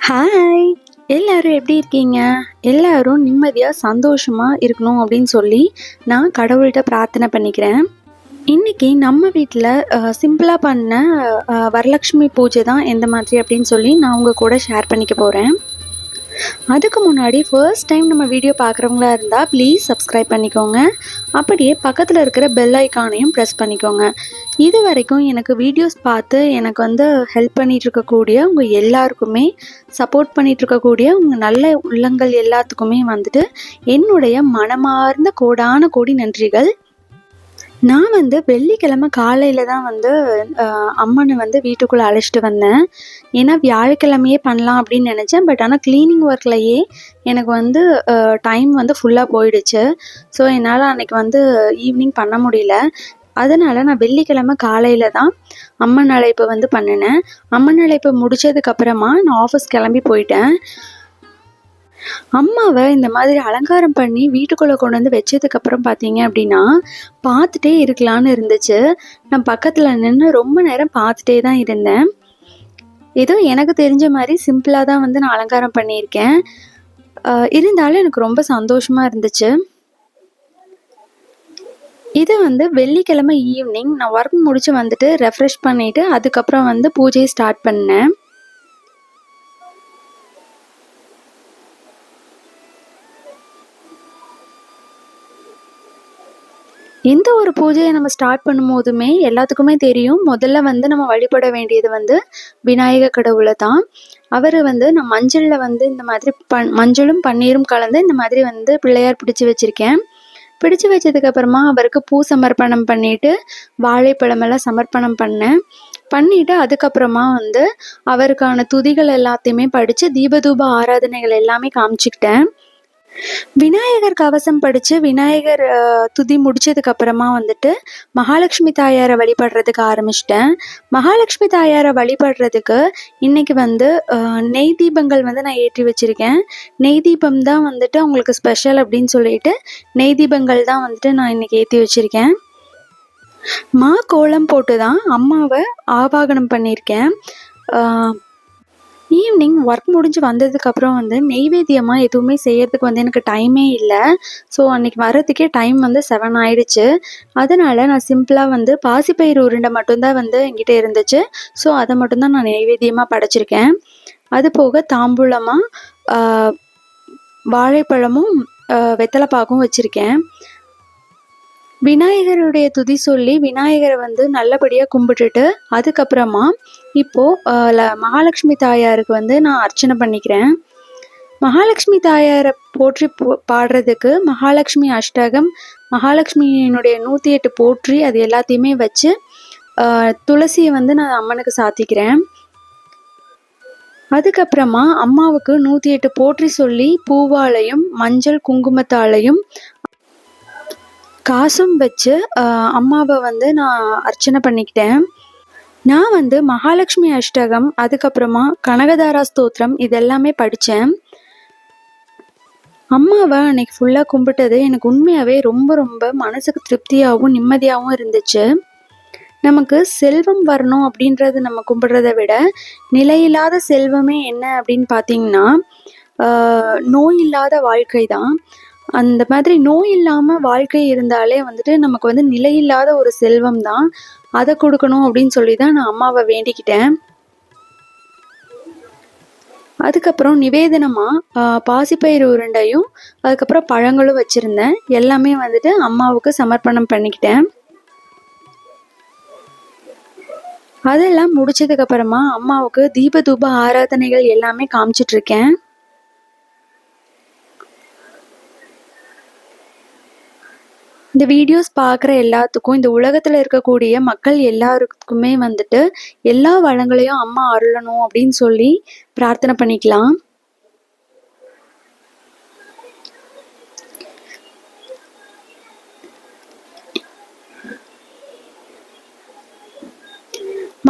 Hi! எல்லாரும் எப்படி இருக்கீங்க? எல்லாரும் நிம்மதியா, சந்தோஷமா இருக்கணும் அப்படின்னு சொல்லி நான் கடவுள்ட்ட பிரார்த்தனை பண்ணிக்கிறேன். இன்னைக்கு நம்ம வீட்ல சிம்பிளா பண்ண வரலட்சுமி பூஜை தான் எந்த மாதிரி அப்படின்னு சொல்லி நான் உங்க கூட ஷேர் பண்ணிக்க போறேன். அதுக்கு முன்னாடி ஃபர்ஸ்ட் டைம் நம்ம வீடியோ பார்க்குறவங்களா இருந்தால் ப்ளீஸ் சப்ஸ்கிரைப் பண்ணிக்கோங்க. அப்படியே பக்கத்தில் இருக்கிற பெல் ஐக்கானையும் ப்ரெஸ் பண்ணிக்கோங்க. இது வரைக்கும் எனக்கு வீடியோஸ் பார்த்து எனக்கு ஹெல்ப் பண்ணிகிட்ருக்கக்கூடிய உங்கள் எல்லாருக்குமே, சப்போர்ட் பண்ணிகிட்ருக்கக்கூடிய உங்கள் நல்ல உள்ளங்கள் எல்லாத்துக்குமே என்னுடைய மனமார்ந்த கோடான கோடி நன்றிகள். நான் வெள்ளிக்கிழமை காலையில் தான் அம்மனை வீட்டுக்குள்ளே அழைச்சிட்டு வந்தேன். ஏன்னா வியாழக்கிழமையே பண்ணலாம் அப்படின்னு நினச்சேன். பட் ஆனால் க்ளீனிங் ஒர்க்லையே எனக்கு டைம் ஃபுல்லாக போயிடுச்சு. ஸோ என்னால் அன்றைக்கி ஈவினிங் பண்ண முடியல. அதனால் நான் வெள்ளிக்கிழமை காலையில் தான் அம்மன் அழைப்பு பண்ணினேன். அம்மன் அழைப்பு முடித்ததுக்கப்புறமா நான் ஆஃபீஸ் கிளம்பி போயிட்டேன். அம்மாவை இந்த மாதிரி அலங்காரம் பண்ணி வீட்டுக்குள்ளே கொண்டு வச்சதுக்கப்புறம் பார்த்தீங்க அப்படின்னா பார்த்துட்டே இருக்கலான்னு இருந்துச்சு. நான் பக்கத்தில் நின்று ரொம்ப நேரம் பார்த்துட்டே தான் இருந்தேன். ஏதோ எனக்கு தெரிஞ்ச மாதிரி சிம்பிளாக தான் நான் அலங்காரம் பண்ணியிருக்கேன். இருந்தாலும் எனக்கு ரொம்ப சந்தோஷமாக இருந்துச்சு. இது வெள்ளிக்கிழமை ஈவினிங் நான் ஒர்க் முடிச்சு ரெஃப்ரெஷ் பண்ணிவிட்டு அதுக்கப்புறம் பூஜையை ஸ்டார்ட் பண்ணேன். எந்த ஒரு பூஜையை நம்ம ஸ்டார்ட் பண்ணும்போதுமே எல்லாத்துக்குமே தெரியும், முதல்ல நம்ம வழிபட வேண்டியது விநாயகர் கடவுளை தான். அவர் நான் மஞ்சளில் இந்த மாதிரி மஞ்சளும் பன்னீரும் கலந்து இந்த மாதிரி பிள்ளையார் பிடிச்சி வச்சுருக்கேன். பிடிச்சி வச்சதுக்கப்புறமா அவருக்கு பூ சமர்ப்பணம் பண்ணிவிட்டு வாழைப்பழமெல்லாம் சமர்ப்பணம் பண்ணிவிட்டு அதுக்கப்புறமா அவருக்கான துதிகள் எல்லாத்தையுமே படித்து தீபதூப ஆராதனைகள் எல்லாமே காமிச்சிக்கிட்டேன். விநாயகர் கவசம் படித்து விநாயகர் துதி முடிச்சதுக்கப்புறமா மகாலட்சுமி தாயாரை வழிபடுறதுக்கு ஆரம்பிச்சிட்டேன். மகாலட்சுமி தாயாரை வழிபடுறதுக்கு இன்றைக்கி நெய் தீபங்கள் நான் ஏற்றி வச்சுருக்கேன். நெய் தீபம் தான் அவங்களுக்கு ஸ்பெஷல் அப்படின்னு சொல்லிட்டு நெய் தீபங்கள் தான் நான் இன்றைக்கி ஏற்றி வச்சுருக்கேன். கோலம் போட்டு தான் அம்மாவை ஆவாகனம் பண்ணியிருக்கேன். ஈவினிங் ஒர்க் முடிஞ்சு வந்ததுக்கப்புறம் நெய்வேத்தியமாக எதுவுமே செய்கிறதுக்கு எனக்கு டைமே இல்லை. ஸோ அன்றைக்கி வர்றதுக்கே டைம் 7 ஆயிடுச்சு. அதனால் நான் சிம்பிளாக பாசிப்பயிறு உருண்டை மட்டும்தான் என்கிட்ட இருந்துச்சு. ஸோ அதை மட்டும்தான் நான் நெய்வேத்தியமாக படைச்சிருக்கேன். அது போக தாம்பூலமாக வாழைப்பழமும் வெத்தலைப்பாக்கும் வச்சுருக்கேன். விநாயகருடைய துதி சொல்லி விநாயகரை நல்லபடியாக கும்பிட்டுட்டு அதுக்கப்புறமா இப்போது மகாலட்சுமி தாயாருக்கு நான் அர்ச்சனை பண்ணிக்கிறேன். மகாலட்சுமி தாயாரை போற்றி பாடுறதுக்கு மகாலட்சுமி அஷ்டகம், மகாலட்சுமியினுடைய 108 போற்றி அது எல்லாத்தையுமே வச்சு துளசியை நான் அம்மனுக்கு சாத்திக்கிறேன். அதுக்கப்புறமா அம்மாவுக்கு 108 போற்றி சொல்லி பூவாலையும் மஞ்சள் குங்குமத்தாலையும் காசும் வச்சு அம்மாவை நான் அர்ச்சனை பண்ணிக்கிட்டேன். நான் மகாலட்சுமி அஷ்டகம் அதுக்கப்புறமா கனகதாரா ஸ்தோத்திரம் இதெல்லாமே படித்தேன். அம்மாவை அன்னைக்கு ஃபுல்லாக கும்பிட்டது எனக்கு உண்மையாகவே ரொம்ப ரொம்ப மனசுக்கு திருப்தியாகவும் நிம்மதியாகவும் இருந்துச்சு. நமக்கு செல்வம் வரணும் அப்படின்றது நம்ம கும்பிட்றத விட நிலையில்லாத செல்வமே என்ன அப்படின்னு பார்த்தீங்கன்னா நோய் இல்லாத வாழ்க்கை தான். அந்த மாதிரி நோய் இல்லாமல் வாழ்க்கை இருந்தாலே நமக்கு நிலையில்லாத ஒரு செல்வம் தான். அதை கொடுக்கணும் அப்படின்னு சொல்லி தான் நான் அம்மாவை வேண்டிக்கிட்டேன். அதுக்கப்புறம் நிவேதனமாக பாசிப்பயிறு உருண்டையும் அதுக்கப்புறம் பழங்களும் வச்சுருந்தேன். எல்லாமே அம்மாவுக்கு சமர்ப்பணம் பண்ணிக்கிட்டேன். அதெல்லாம் முடிச்சதுக்கப்புறமா அம்மாவுக்கு தீபதூப ஆராதனைகள் எல்லாமே காமிச்சிட்ருக்கேன். இந்த வீடியோஸ் பார்க்குற எல்லாத்துக்கும், இந்த உலகத்தில் இருக்கக்கூடிய மக்கள் எல்லாருக்குமே எல்லா வளங்களையும் அம்மா அருளணும் அப்படின்னு சொல்லி பிரார்த்தனை பண்ணிக்கலாம்.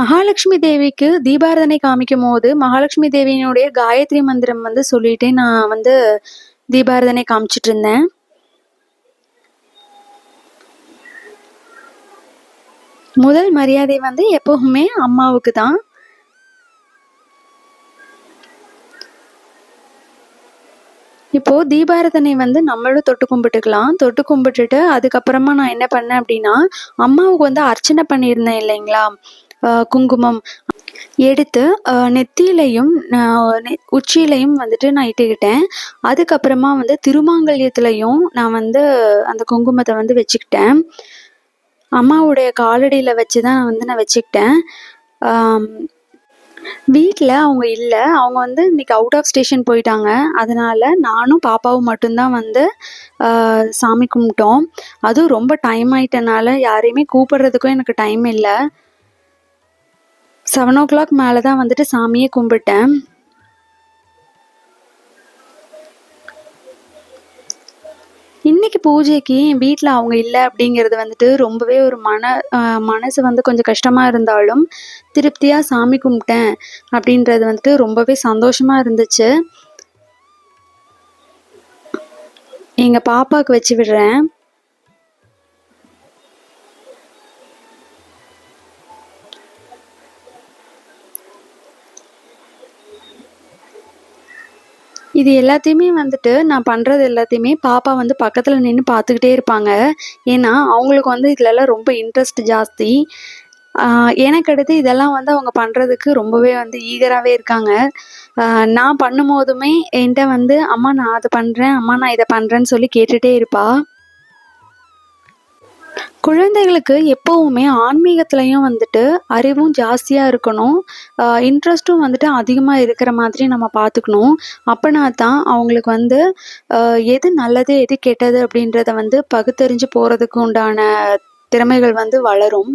மகாலட்சுமி தேவிக்கு தீபாராதனை காமிக்கும் போது மகாலட்சுமி தேவியினுடைய காயத்ரி மந்திரம் சொல்லிட்டே நான் தீபாராதனை காமிச்சிட்டு இருந்தேன். முதல் மரியாதை எப்பவுமே அம்மாவுக்கு தான். இப்போது தீபாராதனை வந்து நம்மளும் தொட்டு கும்பிட்டுக்கலாம். தொட்டு கும்பிட்டுட்டு அதுக்கப்புறமா நான் என்ன பண்ணேன் அப்படின்னா, அம்மாவுக்கு வந்து அர்ச்சனை பண்ணியிருந்தேன் இல்லைங்களா, குங்குமம் எடுத்து நெத்தியிலையும் உச்சியிலையும் வந்துட்டு நான் இட்டுக்கிட்டேன். அதுக்கப்புறமா வந்து திருமாங்கல்யத்துலையும் நான் வந்து அந்த குங்குமத்தை வந்து வச்சுக்கிட்டேன். அம்மாவுடைய காலடியில் வச்சு தான் வந்து நான் வச்சுக்கிட்டேன். வீட்டில் அவங்க இல்லை, அவங்க வந்து இன்னைக்கு அவுட் ஆஃப் ஸ்டேஷன் போயிட்டாங்க. அதனால நானும் பாப்பாவும் மட்டும்தான் வந்து சாமி கும்பிட்டோம். அதுவும் ரொம்ப டைம் ஆயிட்டனால யாரையுமே கூப்பிடுறதுக்கும் எனக்கு டைம் இல்லை. 7 o'clock மேலே தான் வந்துட்டு சாமியே கும்பிட்டேன். இன்னைக்கு பூஜைக்கு என் வீட்டில் அவங்க இல்லை அப்படிங்கிறது வந்துட்டு ரொம்பவே ஒரு மனசு வந்து கொஞ்சம் கஷ்டமாக இருந்தாலும் திருப்தியாக சாமி கும்பிட்டேன் அப்படின்றது வந்துட்டு ரொம்பவே சந்தோஷமாக இருந்துச்சு. எங்கள் பாப்பாவுக்கு வச்சு விடுறேன். இது எல்லாத்தையுமே வந்துட்டு நான் பண்ணுறது எல்லாத்தையுமே பாப்பா வந்து பக்கத்தில் நின்று பார்த்துக்கிட்டே இருப்பாங்க. ஏன்னா அவங்களுக்கு வந்து இதுலலாம் ரொம்ப இன்ட்ரெஸ்ட் ஜாஸ்தி. எனக்கு அடுத்து இதெல்லாம் வந்து அவங்க பண்ணுறதுக்கு ரொம்பவே வந்து ஈகராகவே இருக்காங்க. நான் பண்ணும்போதுமே என்கிட்ட வந்து அம்மா நான் அதை பண்ணுறேன், அம்மா நான் இதை பண்ணுறேன்னு சொல்லி கேட்டுகிட்டே இருப்பா. குழந்தைகளுக்கு எப்போவுமே ஆன்மீகத்துலேயும் வந்துட்டு அறிவும் ஜாஸ்தியாக இருக்கணும், இன்ட்ரெஸ்ட்டும் வந்துட்டு அதிகமாக இருக்கிற மாதிரி நம்ம பார்த்துக்கணும். அப்போனா தான் அவங்களுக்கு வந்து எது நல்லது எது கெட்டது அப்படின்றத வந்து பகுத்தறிஞ்சு போகிறதுக்கு உண்டான திறமைகள் வந்து வளரும்.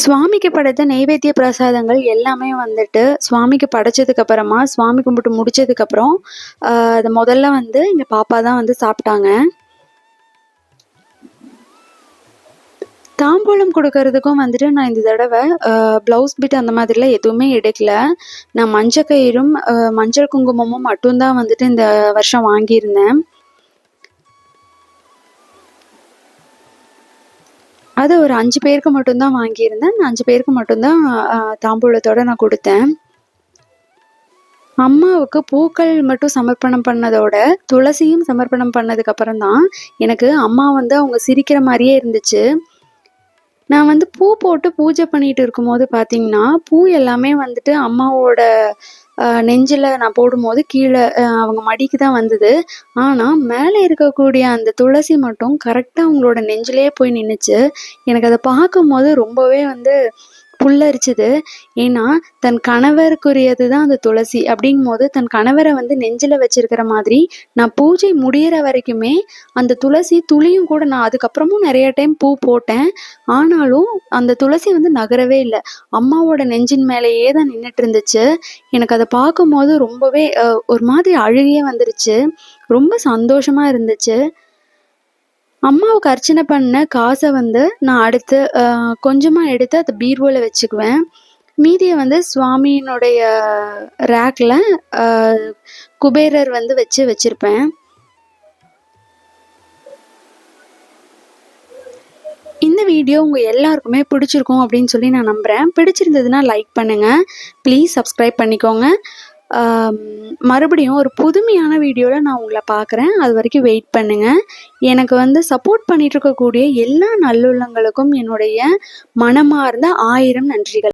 சுவாமிக்கு படைத்த நெய்வேத்திய பிரசாதங்கள் எல்லாமே வந்துட்டு சுவாமிக்கு படைச்சதுக்கு அப்புறமா சுவாமி கும்பிட்டு முடிச்சதுக்கப்புறம் அதை முதல்ல வந்து எங்கள் பாப்பா தான் வந்து சாப்பிட்டாங்க. தாம்பூலம் கொடுக்கறதுக்கும் வந்துட்டு நான் இந்த தடவை ப்ளவுஸ் பிட் அந்த மாதிரிலாம் எதுவுமே எடுக்கல. நான் மஞ்சக்கயிறும் மஞ்சள் குங்குமமும் மட்டும்தான் வந்துட்டு இந்த வருஷம் வாங்கியிருந்தேன். அது ஒரு 5 பேருக்கு மட்டும்தான் வாங்கியிருந்தேன். அந்த 5 பேருக்கு மட்டும்தான் தாம்பூலத்தோடு நான் கொடுத்தேன். அம்மாவுக்கு பூக்கள் மட்டும் சமர்ப்பணம் பண்ணதோட துளசியும் சமர்ப்பணம் பண்ணதுக்கப்புறம் தான் எனக்கு அம்மா வந்து அவங்க சிரிக்கிற மாதிரியே இருந்துச்சு. நான் வந்து பூ போட்டு பூஜை பண்ணிட்டு இருக்கும்போது பார்த்தீங்கன்னா, பூ எல்லாமே வந்துட்டு அம்மாவோட நெஞ்சில் நான் போடும்போது கீழே அவங்க மடிக்கு தான் வந்தது. ஆனால் மேலே இருக்கக்கூடிய அந்த துளசி மட்டும் கரெக்டாக அவங்களோட நெஞ்சிலே போய் நின்றுச்சு. எனக்கு அதை பார்க்கும்போது ரொம்பவே வந்து புல்லரிச்சுது. ஏன்னா தன் கணவருக்குரியது தான் அந்த துளசி அப்படிங்கும்போது தன் கணவரை வந்து நெஞ்சில் வச்சிருக்கிற மாதிரி நான் பூஜை முடிகிற வரைக்குமே அந்த துளசி துளியும் கூட நான் அதுக்கப்புறமும் நிறைய டைம் பூ போட்டேன். ஆனாலும் அந்த துளசி வந்து நகரவே இல்லை, அம்மாவோட நெஞ்சின் மேலேயே தான் நின்றுட்டு இருந்துச்சு. எனக்கு அதை பார்க்கும்போது ரொம்பவே ஒரு மாதிரி அழுகையே வந்துருச்சு. ரொம்ப சந்தோஷமா இருந்துச்சு. அம்மாவுக்கு அர்ச்சனை பண்ண காசை வந்து நான் அடுத்து கொஞ்சமாக எடுத்து அதை பீரோவில் வச்சுக்குவேன். மீதியை வந்து சுவாமியினுடைய ரேக்கில் குபேரர் வந்து வச்சிருப்பேன். இந்த வீடியோ உங்கள் எல்லாருக்குமே பிடிச்சிருக்கும் அப்படின்னு சொல்லி நான் நம்புகிறேன். பிடிச்சிருந்ததுன்னா லைக் பண்ணுங்கள், ப்ளீஸ் சப்ஸ்கிரைப் பண்ணிக்கோங்க. மறுபடியும் ஒரு புதுமையான வீடியோவில் நான் உங்களை பார்க்குறேன். அது வரைக்கும் வெயிட் பண்ணுங்கள். எனக்கு வந்து சப்போர்ட் பண்ணிகிட்டு இருக்கக்கூடிய எல்லா நல்லுள்ளங்களுக்கும் என்னுடைய மனமார்ந்த 1000 நன்றிகள்.